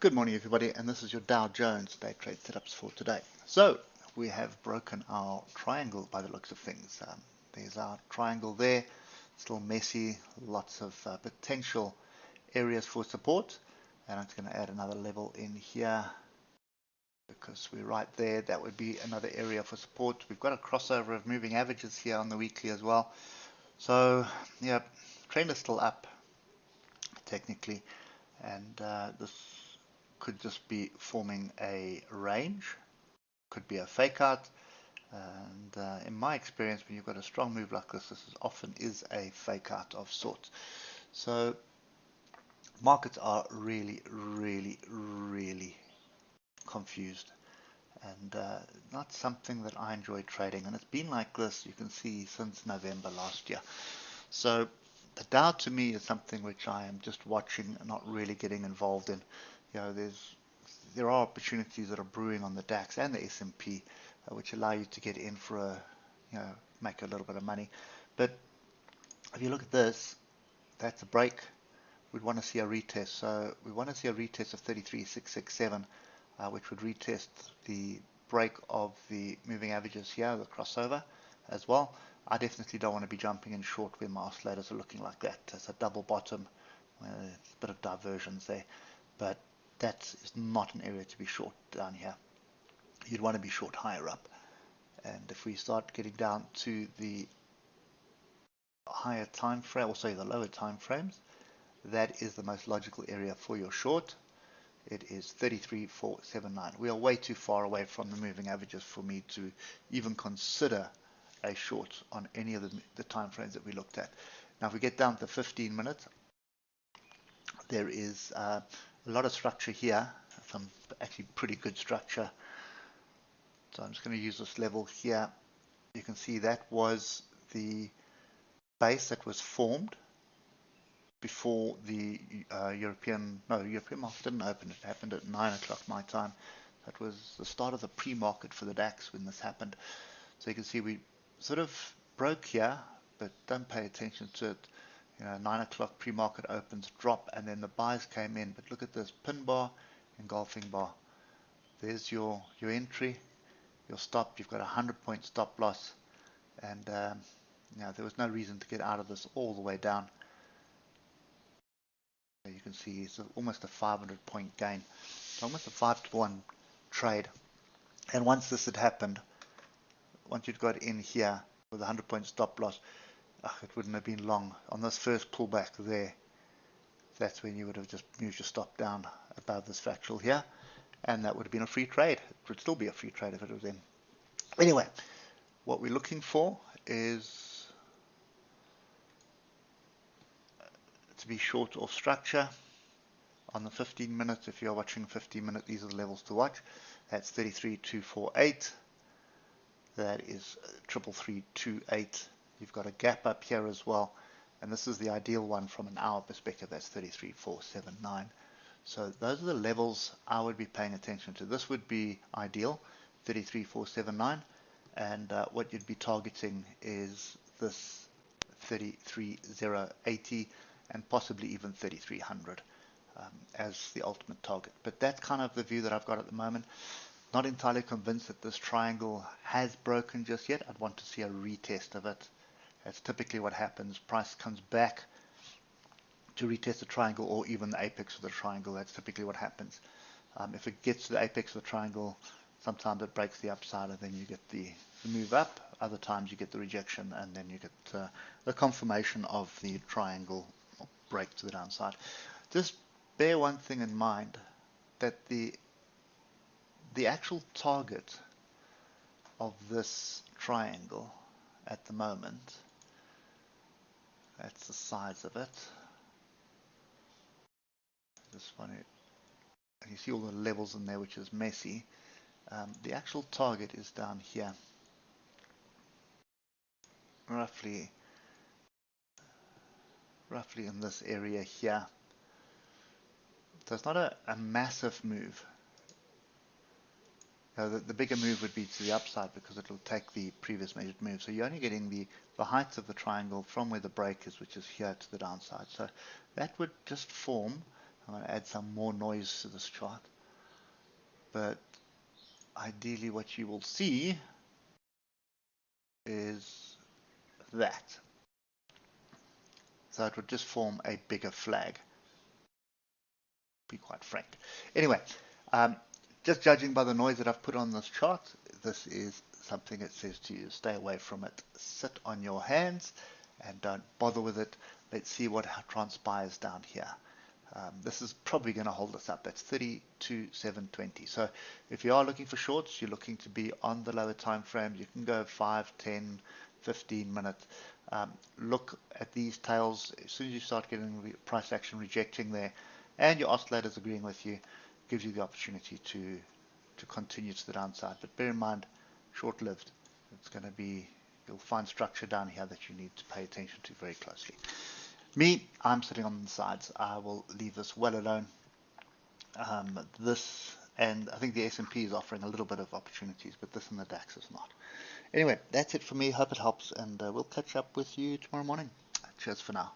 Good morning, everybody, and this is your Dow Jones day trade setups for today. So we have broken our triangle by the looks of things. There's our triangle there, still messy, lots of potential areas for support, and I'm going to add another level in here because we're right there. That would be another area for support. We've got a crossover of moving averages here on the weekly as well. So yeah, trend is still up technically, and this could just be forming a range, could be a fake out, and in my experience, when you've got a strong move like this, often is a fake out of sorts. So markets are really confused, and not something that I enjoy trading, and it's been like this, you can see, since November last year. So the Dow to me is something which I am just watching and not really getting involved in. You know, there are opportunities that are brewing on the DAX and the S&P, which allow you to get in for make a little bit of money. But if you look at this, that's a break. We'd want to see a retest. So we want to see a retest of 33,667, which would retest the break of the moving averages here, the crossover as well. I definitely don't want to be jumping in short where my oscillators are looking like that. It's a double bottom, a bit of diversions there, but that is not an area to be short down here. You'd want to be short higher up. And if we start getting down to the higher time frame, or sorry, the lower time frames, that is the most logical area for your short. It is 33,479. We are way too far away from the moving averages for me to even consider a short on any of the time frames that we looked at. Now if we get down to 15 minutes, there is a lot of structure here, some actually pretty good structure. So I'm just going to use this level here. You can see that was the base that was formed before the European market didn't open. It happened at 9 o'clock my time. That was the start of the pre-market for the DAX when this happened. So you can see we sort of broke here, but don't pay attention to it. 9 o'clock pre-market opens, drop, and then the buys came in. But look at this pin bar, engulfing bar. There's your entry, your stop. You've got a 100-point stop loss, and there was no reason to get out of this all the way down. You can see it's almost a 500-point gain, so almost a 5-to-1 trade. And once this had happened, once you'd got in here with a 100-point stop loss, it wouldn't have been long. On this first pullback there, that's when you would have just moved your stop down above this fractal here, and that would have been a free trade. It would still be a free trade if it was in. Anyway, what we're looking for is to be short of structure on the 15 minutes. If you're watching 15 minutes, these are the levels to watch. That's 33,248. That is 33,328. You've got a gap up here as well, and this is the ideal one from an hour perspective. That's 33,479. So those are the levels I would be paying attention to. This would be ideal, 33,479, and what you'd be targeting is this 33,080 and possibly even 3,300 as the ultimate target. But that's kind of the view that I've got at the moment. Not entirely convinced that this triangle has broken just yet. I'd want to see a retest of it. That's typically what happens. Price comes back to retest the triangle or even the apex of the triangle. That's typically what happens. If it gets to the apex of the triangle, sometimes it breaks the upside and then you get the move up. Other times you get the rejection and then you get the confirmation of the triangle break to the downside. Just bear one thing in mind, that the actual target of this triangle at the moment, that's the size of it. This one, and you see all the levels in there, which is messy. The actual target is down here, roughly in this area here. So it's not a massive move. The bigger move would be to the upside because it will take the previous measured move. So you're only getting the height of the triangle from where the break is, which is here, to the downside. So that would just form I'm going to add some more noise to this chart. But ideally what you will see is that. So it would just form a bigger flag, be quite frank. Anyway, just judging by the noise that I've put on this chart, this is something that says to you, stay away from it. Sit on your hands and don't bother with it. Let's see what transpires down here. This is probably going to hold us up. That's 32,720. So if you are looking for shorts, you're looking to be on the lower time frame. You can go 5, 10, 15 minutes. Look at these tails. As soon as you start getting price action rejecting there, and your oscillators agreeing with you, gives you the opportunity to continue to the downside. But bear in mind, short-lived. It's going to be, you'll find structure down here that you need to pay attention to very closely. Me, I'm sitting on the sides. I will leave this well alone. This, and I think the S&P is offering a little bit of opportunities, but this and the DAX is not. Anyway, that's it for me. Hope it helps, and we'll catch up with you tomorrow morning. Cheers for now.